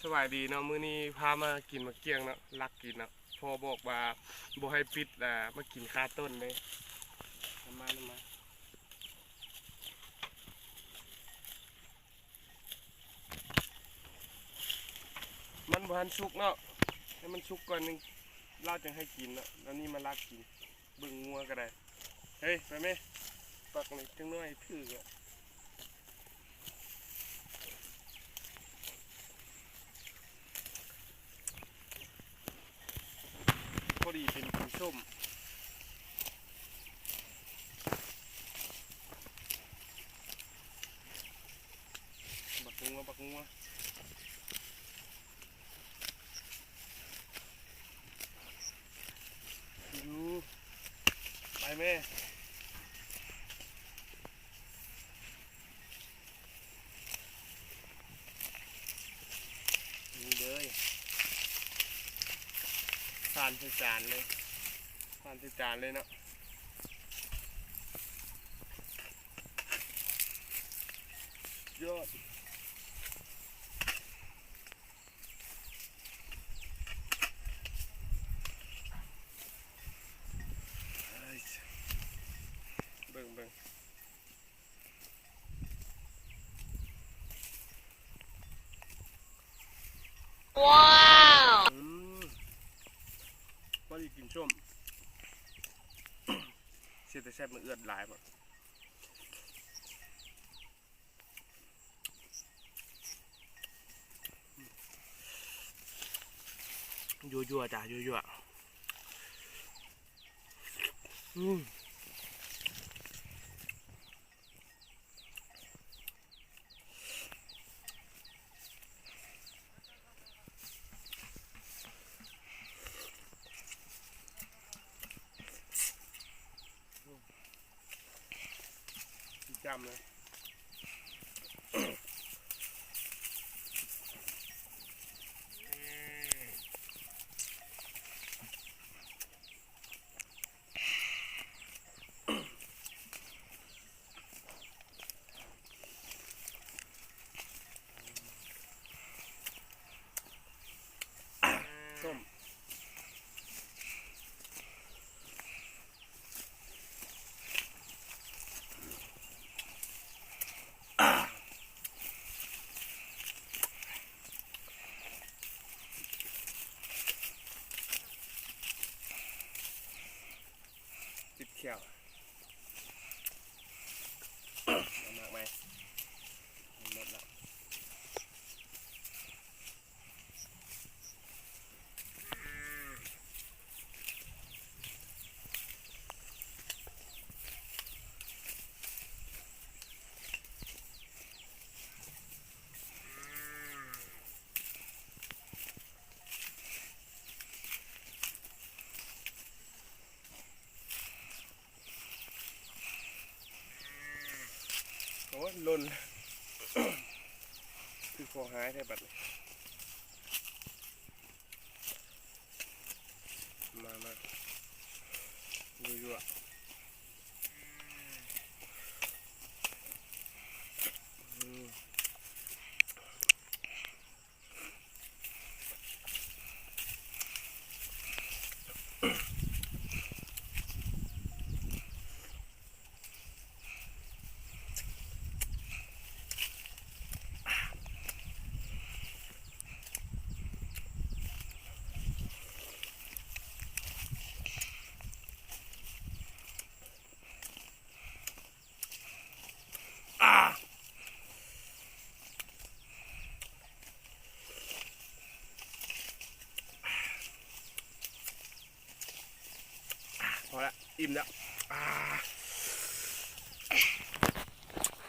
สวัสดีเนาะมื้อนี้พามากินมะเกียงเนาะลักกินเนาะพอบอกว่าบ่ให้ปิดมากินคาต้นเลยน้ำมามันบ่ทันสุกเนาะให้มันสุกก่อนนึงเราจะให้กินเนาะแล้วนี่มาลักกินเบิ่งงัวก็ได้เฮ้ยไปไหมปักเลยจังน้อยถืออ่ะพอดีเป็นส้มบักงัวดูไปแม่นี่เลยทานใส่จานเลยทานใส่จานเลยเนาะยอดเบิ่งว้าวพอดีกินส้มเสียแต่แซ่บมันเอื้อนหลายหมดยั่วจ้ะยั่วจำเลยส้มติดเขียวมากไหมหมดละโอ้ลนคือคอหายแท้บัดนี้มายั่วพอละอิ่มแล้ว